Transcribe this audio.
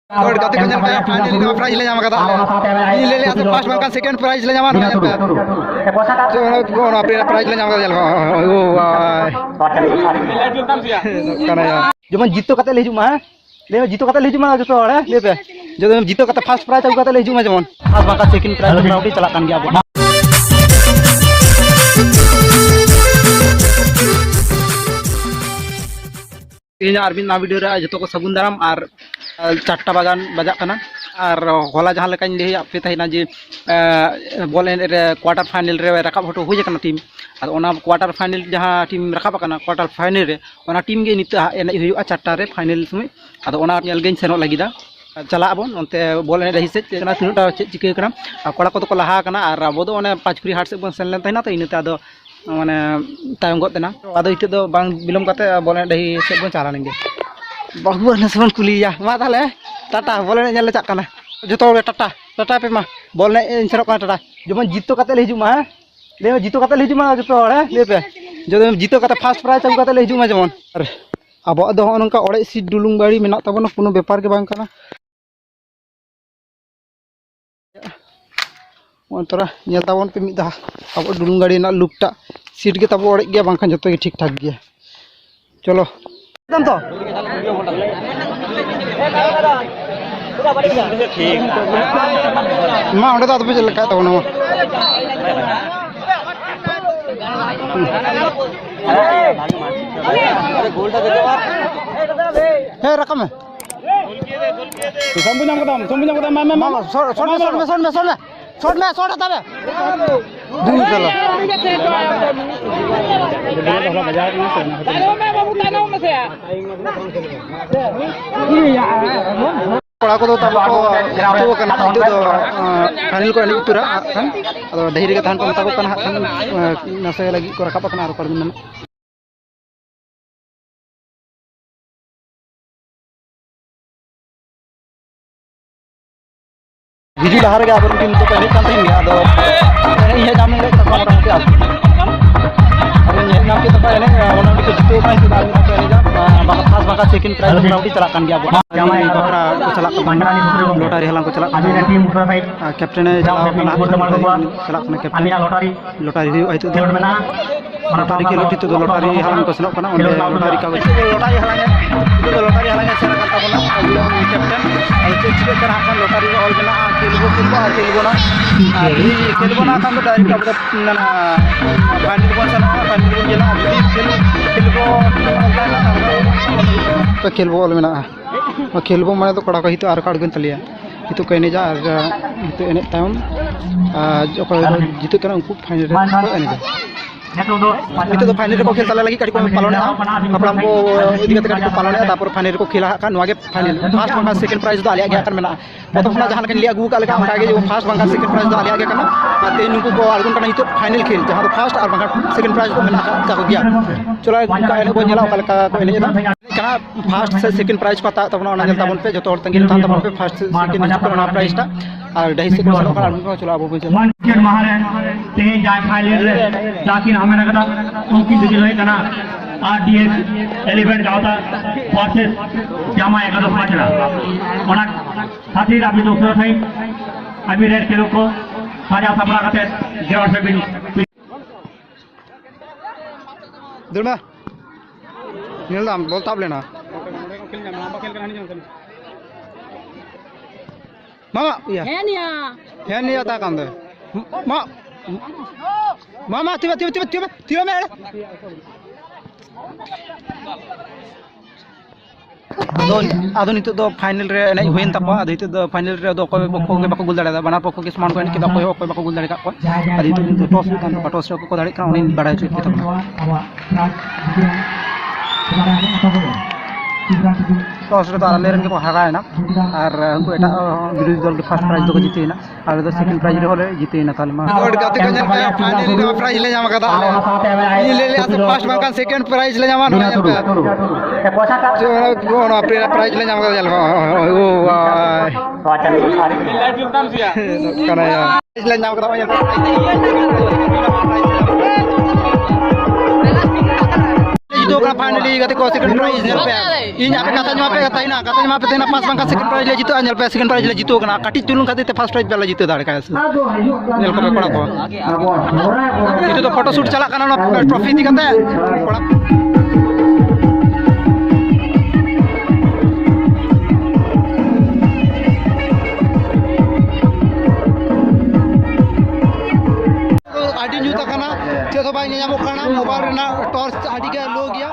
और गाते को जन का फाइनल का प्राइज ले जामा कदा ये ले ले फर्स्ट बंका सेकंड प्राइज ले जामा ना तो कौन अपने प्राइज ले जामा कदा ओ kana ya जेमन जीतो कते ले हिजुमा ले जीतो कते ले हिजुमा जतो हड़े ले पे जो जीतो कते फर्स्ट प्राइज आगु कते ले हिजुमा जेमन फर्स्ट बंका सेकंड प्राइज मोटामुटी चला कान गया अब इन अरविंद ना वीडियो रे जतो को सगुन दाराम और चारटा बागान बजा कना और होला जहां लेकाኝ ले आपे तहिना जे बॉल रे क्वार्टर फाइनल रे रकाब हटो हुई कना टीम और ओना क्वार्टर फाइनल जहां टीम रकाब कना क्वार्टर फाइनल रे ओना टीम गे नित एने हुआ चारटा रे फाइनल समय और ओना नेल गेन सेनो लागिदा चला अबन ओनते बॉल रे हिसे तना तिनुटा चे चिके कना कोड़ा को तो लाहा कना और अब दो ओने पांचपुरी हाट से बन सेन लेन तहिना तो इनते आदो माने टाइम गतना आदो इते दो बांग बिलम कते बॉल रे से बन चला लेंगे बाबू नसबन कुलिया मा ताले टाटा बॉल ने नेल चक कना जतो टाटा टाटा पे मा बॉल ने सेनो कना टाटा जेमन जीतो कते ले हिजुमा ले जीतो कते ले हिजुमा जतो हड़े ले पे जो जीतो कते फर्स्ट प्राइज आगु कते ले हिजुमा जेमन अब दो नंका ओड़े सीट डुलुंग बाड़ी मेना तबन कोनो व्यापार के बांग कना तोरा नेल ताबन पे मिदा अब डुलुंग गाड़ी ना लुकटा सीट के तब ओड़े गया बांखान जतो ठीक ठाक गया चलो एकदम तो मा ओडे तो पे चल का तो ना हे रकम है संबुनाम कदम मामा शॉट आता है दूर चलो कोड़ा को तो तब को कना तो फाइनल को एनी तुरा खान अदो ढेरी के थान को मता को कना खान नसे लगी को रकाप कना और दिन भिजु लहार के आबर टीम तो पहले कान टीम गया दो ये जाम में तो मोटा मोटी अरे ये नाम के तो पहले ओना को जितो पाई तो दाल में पहले जा बाका खास बाका सेकंड प्राइज मोटा मोटी चला कान गया जामा बकरा को चला लोटारी हलांग को चला अभी टीम मोटर साइड कैप्टन ने चला चला कैप्टन लोटारी आई तो मेना लोटारी के लोटी तो लोटारी हलांग को चला कना लोटारी का लोटारी हलांग चला करता बोला कैप्टन आई तो चिके कर हां लोटारी ऑल बना खेलबोना खान तो डायरेक्ट अब ना फाइनल को चला फाइनल को गेला तो खेलबो ऑल मेना खेलबो माने तो कड़ा कही तो आर कार्ड गन तलिया हितो कहने जा हितो एने टाइम जितो कना उनको फाइनल रे एने itu तो फाइनल को खेल तला लगी कड़ी को पालन अपना को इदिगत कड़ी को पालन तापर फाइनल को खेला का नवागे फाइनल फर्स्ट बंका सेकंड प्राइज तो आलिया गया कर मेना तो फना जहां लिया गु का लगा उनका जो फर्स्ट बंका सेकंड प्राइज तो आलिया गया करना ते नुको को आलगुन करना हितो फाइनल खेल जहां तो फर्स्ट और बंका सेकंड प्राइज को मेना का को गया चलो उनका एने को नेला का को एने कना फर्स्ट से सेकंड प्राइज को तब ना नेल ताबन पे जतो तंगिल था तब पे फर्स्ट सेकंड को ना प्राइज ता और दही से चलो का उनको चलो अब पे चलो वन महारे ते जाय फाइनल रे लाकिन हमें कदा उनकी दिखे कना आरडीएस एलिफेंट गावता वर्सेस जामा एकादश माचरा ओना साथी अभी दोस्तों थे अभी रेड के लोग को साजा सपना करते ग्राउंड पे भी दुर्मा नीलम बोल ताब लेना मामा या है नहीं आता काम दे मामा तिवा में आदो नितो दो फाइनल रे एने होइन तपा आदो नितो दो फाइनल रे दो कोई पक्को के बाको गोल दाड़ा बना पक्को के समान को एने के कोई कोई बाको गोल दाड़ा को आदो नितो टॉस कान टॉस को दाड़ा का उनी बड़ा छु के टॉस रे तो आले रन के को हराय ना और उनको एटा विरोधी दल के फर्स्ट प्राइज को जीते ना और तो सेकंड प्राइज रे होले जीते ना ताले मा और गाते को जन फाइनल रे प्राइज ले जामा कदा ये ले ले फर्स्ट बंका सेकंड प्राइज ले जामा ना जो कोन अपने प्राइज ले जामा कदा ओ वाह कना प्राइज ले जामा कदा जीतो का फाइनली गते को सेकंड प्राइज नेल पे इन आप कथा मा पे कथा ना कथा मा पे तेना पास बांका सेकंड प्राइज ले जीतो नेल पे सेकंड प्राइज ले जीतो ना काटी चुलुन खाते ते फर्स्ट प्राइज पे ले जीतो दाड़ का नेल को कोड़ा को itu तो फोटो शूट चला kana ना ट्रॉफी दी कते कोड़ा आडी जुता kana चेतो बाय ने मोबाइल ना टॉर्च आडी के लो गया